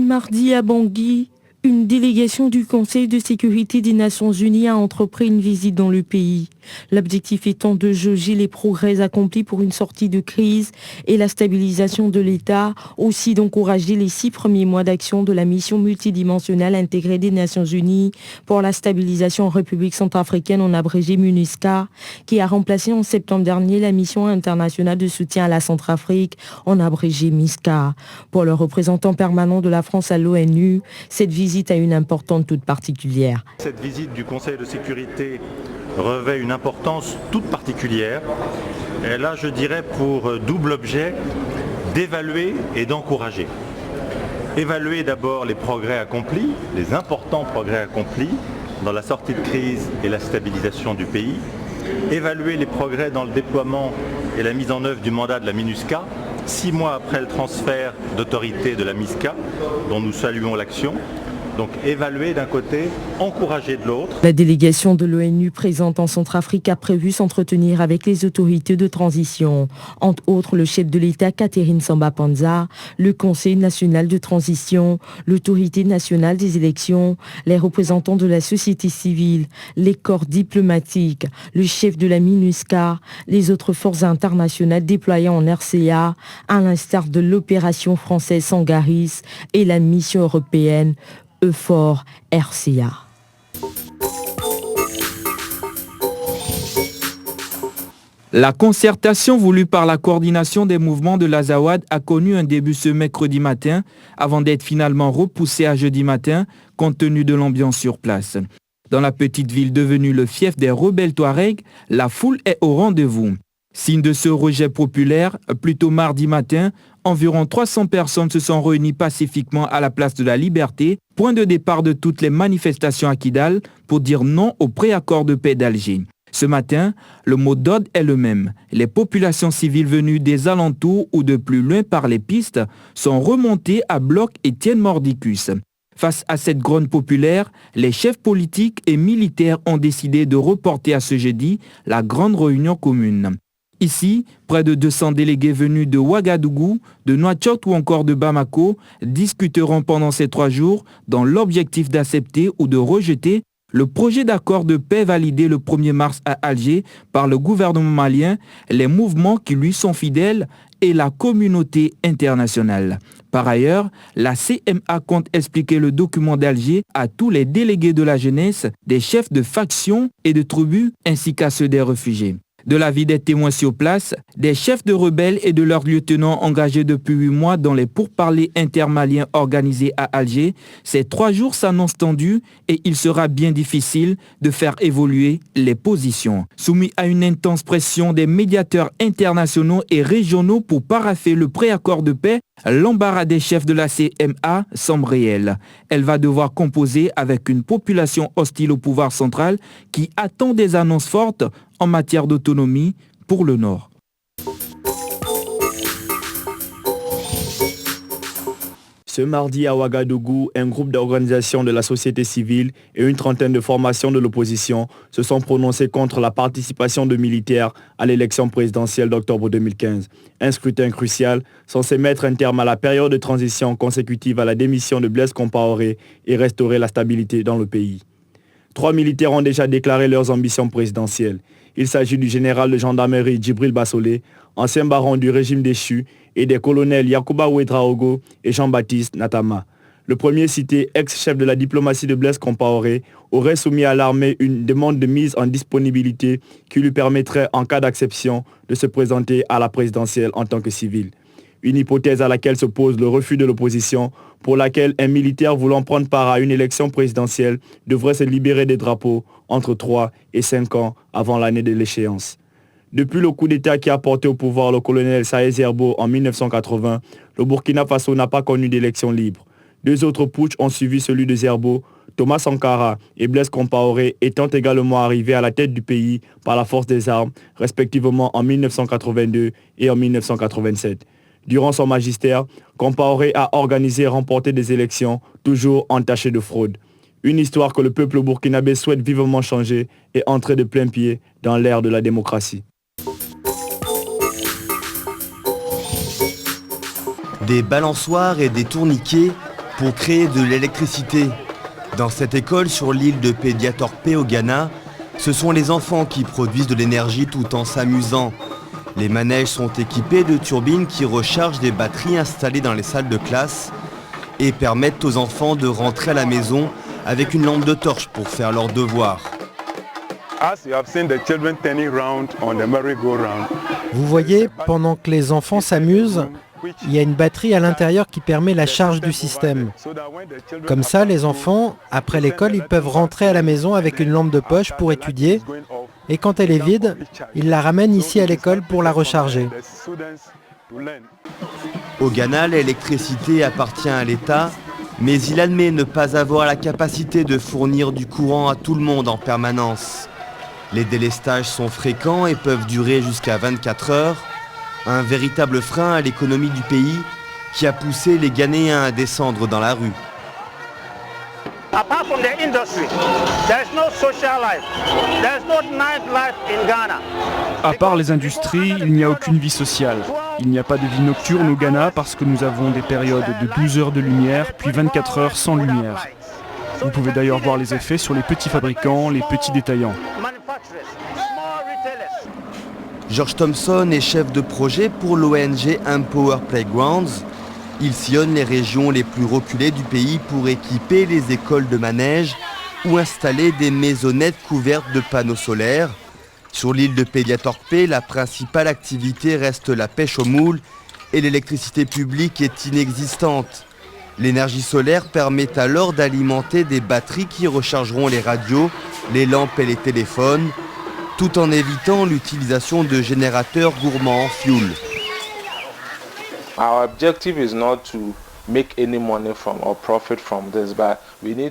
mardi à Bangui, une délégation du Conseil de sécurité des Nations Unies a entrepris une visite dans le pays. L'objectif étant de jauger les progrès accomplis pour une sortie de crise et la stabilisation de l'État, aussi d'encourager les 6 premiers mois d'action de la mission multidimensionnelle intégrée des Nations Unies pour la stabilisation en République centrafricaine, en abrégé MINUSCA, qui a remplacé en septembre dernier la mission internationale de soutien à la Centrafrique, en abrégé MISCA. Pour le représentant permanent de la France à l'ONU, cette visite a une importance toute particulière. Cette visite du Conseil de sécurité revêt une importance toute particulière. Et là, je dirais pour double objet d'évaluer et d'encourager. Évaluer d'abord les progrès accomplis, les importants progrès accomplis dans la sortie de crise et la stabilisation du pays. Évaluer les progrès dans le déploiement et la mise en œuvre du mandat de la MINUSCA, 6 mois après le transfert d'autorité de la MISCA, dont nous saluons l'action. Donc évaluer d'un côté, encourager de l'autre. La délégation de l'ONU présente en Centrafrique a prévu s'entretenir avec les autorités de transition, entre autres le chef de l'État Catherine Samba-Panza, le Conseil national de transition, l'autorité nationale des élections, les représentants de la société civile, les corps diplomatiques, le chef de la MINUSCA, les autres forces internationales déployées en RCA, à l'instar de l'opération française Sangaris et la mission européenne EUFOR RCA. La concertation voulue par la coordination des mouvements de l'Azawad a connu un début ce mercredi matin avant d'être finalement repoussée à jeudi matin compte tenu de l'ambiance sur place. Dans la petite ville devenue le fief des rebelles Touaregs, la foule est au rendez-vous. Signe de ce rejet populaire, plus tôt mardi matin, environ 300 personnes se sont réunies pacifiquement à la place de la Liberté, point de départ de toutes les manifestations à Kidal, pour dire non au préaccord de paix d'Alger. Ce matin, le mot d'ordre est le même. Les populations civiles venues des alentours ou de plus loin par les pistes sont remontées à bloc Étienne Mordicus. Face à cette grogne populaire, les chefs politiques et militaires ont décidé de reporter à ce jeudi la grande réunion commune. Ici, près de 200 délégués venus de Ouagadougou, de Nouakchott ou encore de Bamako discuteront pendant ces 3 jours dans l'objectif d'accepter ou de rejeter le projet d'accord de paix validé le 1er mars à Alger par le gouvernement malien, les mouvements qui lui sont fidèles et la communauté internationale. Par ailleurs, la CMA compte expliquer le document d'Alger à tous les délégués de la jeunesse, des chefs de factions et de tribus ainsi qu'à ceux des réfugiés. De l'avis des témoins sur place, des chefs de rebelles et de leurs lieutenants engagés depuis 8 mois dans les pourparlers intermaliens organisés à Alger, ces 3 jours s'annoncent tendus et il sera bien difficile de faire évoluer les positions. Soumis à une intense pression des médiateurs internationaux et régionaux pour paraffer le préaccord de paix, l'embarras des chefs de la CMA semble réel. Elle va devoir composer avec une population hostile au pouvoir central qui attend des annonces fortes en matière d'autonomie pour le Nord. Ce mardi à Ouagadougou, un groupe d'organisations de la société civile et une trentaine de formations de l'opposition se sont prononcés contre la participation de militaires à l'élection présidentielle d'octobre 2015. Un scrutin crucial censé mettre un terme à la période de transition consécutive à la démission de Blaise Compaoré et restaurer la stabilité dans le pays. 3 militaires ont déjà déclaré leurs ambitions présidentielles. Il s'agit du général de gendarmerie Djibril Bassolé, ancien baron du régime déchu, et des colonels Yacouba Ouedraogo et Jean-Baptiste Natama. Le premier cité, ex-chef de la diplomatie de Blaise Compaoré, aurait soumis à l'armée une demande de mise en disponibilité qui lui permettrait, en cas d'acception, de se présenter à la présidentielle en tant que civil. Une hypothèse à laquelle s'oppose le refus de l'opposition, pour laquelle un militaire voulant prendre part à une élection présidentielle devrait se libérer des drapeaux entre 3 et 5 ans avant l'année de l'échéance. Depuis le coup d'État qui a porté au pouvoir le colonel Saïd Zerbo en 1980, le Burkina Faso n'a pas connu d'élection libre. 2 autres putschs ont suivi celui de Zerbo, Thomas Sankara et Blaise Compaoré étant également arrivés à la tête du pays par la force des armes, respectivement en 1982 et en 1987. Durant son magistère, Compaoré a organisé et remporté des élections, toujours entachées de fraude. Une histoire que le peuple burkinabé souhaite vivement changer et entrer de plein pied dans l'ère de la démocratie. Des balançoires et des tourniquets, pour créer de l'électricité. Dans cette école sur l'île de Pédiatorpé au Ghana, ce sont les enfants qui produisent de l'énergie tout en s'amusant. Les manèges sont équipés de turbines qui rechargent des batteries installées dans les salles de classe et permettent aux enfants de rentrer à la maison avec une lampe de torche pour faire leurs devoirs. Vous voyez, pendant que les enfants s'amusent, il y a une batterie à l'intérieur qui permet la charge du système. Comme ça, les enfants, après l'école, ils peuvent rentrer à la maison avec une lampe de poche pour étudier. Et quand elle est vide, ils la ramènent ici à l'école pour la recharger. Au Ghana, l'électricité appartient à l'État, mais il admet ne pas avoir la capacité de fournir du courant à tout le monde en permanence. Les délestages sont fréquents et peuvent durer jusqu'à 24 heures. Un véritable frein à l'économie du pays qui a poussé les Ghanéens à descendre dans la rue. À part les industries, il n'y a aucune vie sociale. Il n'y a pas de vie nocturne au Ghana parce que nous avons des périodes de 12 heures de lumière, puis 24 heures sans lumière. Vous pouvez d'ailleurs voir les effets sur les petits fabricants, les petits détaillants. George Thompson est chef de projet pour l'ONG Empower Playgrounds. Il sillonne les régions les plus reculées du pays pour équiper les écoles de manège ou installer des maisonnettes couvertes de panneaux solaires. Sur l'île de Pédiatorpé, la principale activité reste la pêche aux moules et l'électricité publique est inexistante. L'énergie solaire permet alors d'alimenter des batteries qui rechargeront les radios, les lampes et les téléphones, tout en évitant l'utilisation de générateurs gourmands en fuel.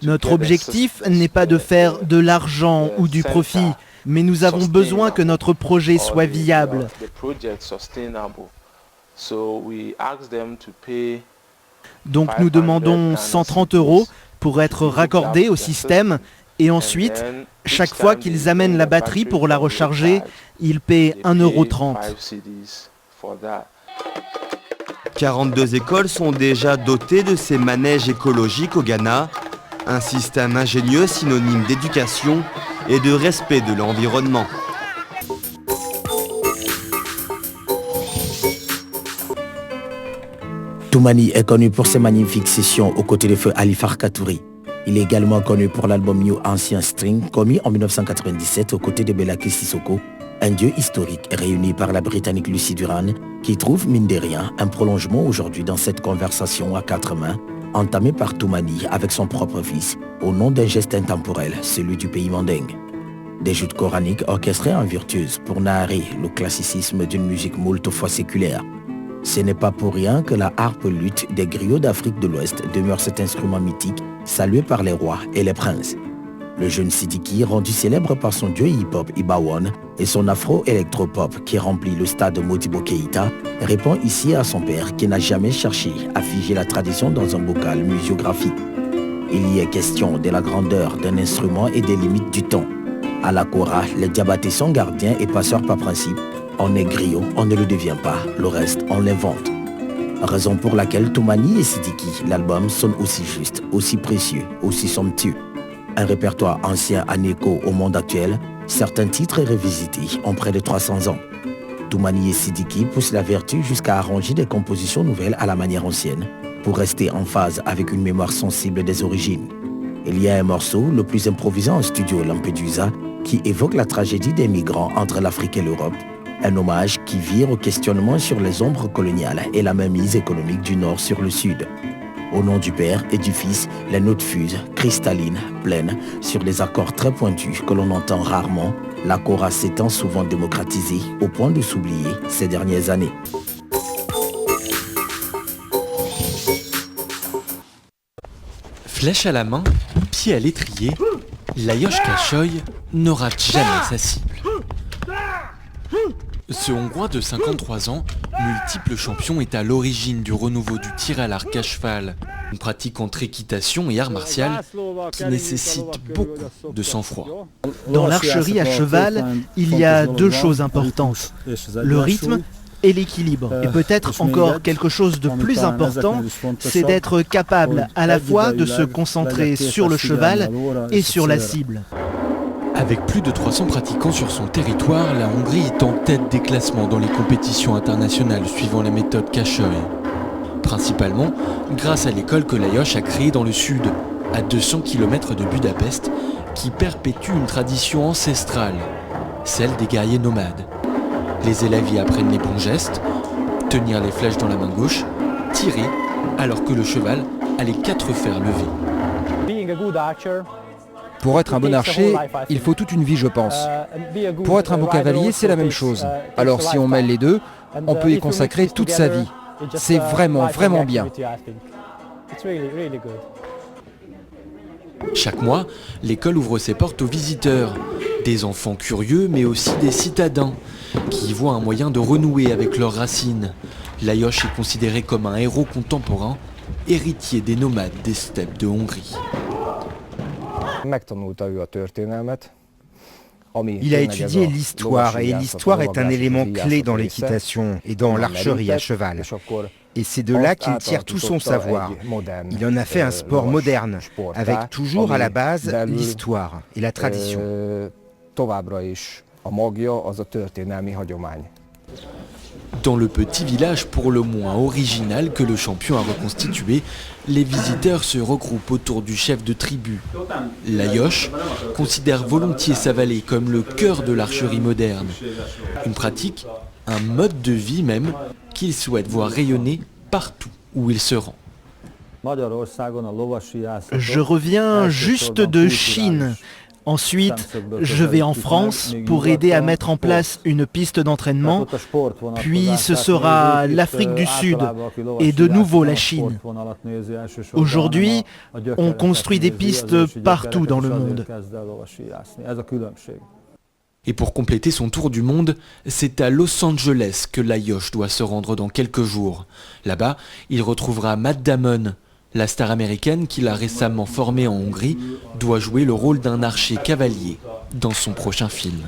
Notre objectif n'est pas de faire de l'argent ou du profit, mais nous avons besoin que notre projet soit viable. Donc nous demandons 130 € pour être raccordés au système. Et ensuite, chaque fois qu'ils amènent la batterie pour la recharger, ils paient 1,30 €. 42 écoles sont déjà dotées de ces manèges écologiques au Ghana, un système ingénieux synonyme d'éducation et de respect de l'environnement. Toumani est connu pour ses magnifiques sessions aux côtés de feu Ali Farkatouri. Il est également connu pour l'album New Ancient String, commis en 1997 aux côtés de Belaki Sissoko, un dieu historique réuni par la Britannique Lucy Duran, qui trouve, mine de rien, un prolongement aujourd'hui dans cette conversation à quatre mains, entamée par Toumani avec son propre fils, au nom d'un geste intemporel, celui du pays mandingue. Des joutes coraniques orchestrées en virtuose pour narrer le classicisme d'une musique moult fois séculaire. Ce n'est pas pour rien que la harpe luth des griots d'Afrique de l'Ouest demeure cet instrument mythique salué par les rois et les princes. Le jeune Sidiki, rendu célèbre par son dieu hip-hop Ibawan et son afro-électropop qui remplit le stade Modibo Keïta, répond ici à son père qui n'a jamais cherché à figer la tradition dans un bocal muséographique. Il y est question de la grandeur d'un instrument et des limites du temps. À la Kora, les diabatés sont gardiens et passeurs par principe. On est griot, on ne le devient pas, le reste, on l'invente. Raison pour laquelle Toumani et Sidiki, l'album, sonne aussi juste, aussi précieux, aussi somptueux. Un répertoire ancien en écho au monde actuel, certains titres revisités ont près de 300 ans. Toumani et Sidiki poussent la vertu jusqu'à arranger des compositions nouvelles à la manière ancienne, pour rester en phase avec une mémoire sensible des origines. Il y a un morceau, le plus improvisé en studio Lampedusa, qui évoque la tragédie des migrants entre l'Afrique et l'Europe. Un hommage qui vire au questionnement sur les ombres coloniales et la mainmise économique du Nord sur le Sud. Au nom du Père et du Fils, les notes fusent, cristallines, pleines, sur des accords très pointus que l'on entend rarement, la kora s'étant souvent démocratisée au point de s'oublier ces dernières années. Flèche à la main, pied à l'étrier, Lajos Kashoi ne rate jamais sa cible. Ce Hongrois de 53 ans, multiple champion, est à l'origine du renouveau du tir à l'arc à cheval, une pratique entre équitation et art martial qui nécessite beaucoup de sang-froid. Dans l'archerie à cheval, il y a deux choses importantes, le rythme et l'équilibre. Et peut-être encore quelque chose de plus important, c'est d'être capable à la fois de se concentrer sur le cheval et sur la cible. Avec plus de 300 pratiquants sur son territoire, la Hongrie est en tête des classements dans les compétitions internationales suivant la méthode Kashoy. Principalement grâce à l'école que Lajos a créée dans le sud, à 200 km de Budapest, qui perpétue une tradition ancestrale, celle des guerriers nomades. Les élèves y apprennent les bons gestes, tenir les flèches dans la main gauche, tirer alors que le cheval a les 4 fers levés. Pour être un bon archer, il faut toute une vie, je pense. Pour être un bon cavalier, c'est la même chose. Alors si on mêle les deux, on peut y consacrer toute sa vie. C'est vraiment, vraiment bien. Chaque mois, l'école ouvre ses portes aux visiteurs, des enfants curieux mais aussi des citadins, qui y voient un moyen de renouer avec leurs racines. Lajos est considéré comme un héros contemporain, héritier des nomades des steppes de Hongrie. Il a étudié l'histoire et l'histoire est un élément clé dans l'équitation et dans l'archerie à cheval. Et c'est de là qu'il tire tout son savoir. Il en a fait un sport moderne, avec toujours à la base l'histoire et la tradition. Dans le petit village pour le moins original que le champion a reconstitué, les visiteurs se regroupent autour du chef de tribu. Lajos considère volontiers sa vallée comme le cœur de l'archerie moderne. Une pratique, un mode de vie même, qu'il souhaite voir rayonner partout où il se rend. Je reviens juste de Chine. Ensuite, je vais en France pour aider à mettre en place une piste d'entraînement, puis ce sera l'Afrique du Sud et de nouveau la Chine. Aujourd'hui, on construit des pistes partout dans le monde. Et pour compléter son tour du monde, c'est à Los Angeles que Lajos doit se rendre dans quelques jours. Là-bas, il retrouvera Matt Damon. La star américaine qu'il a récemment formée en Hongrie doit jouer le rôle d'un archer cavalier dans son prochain film.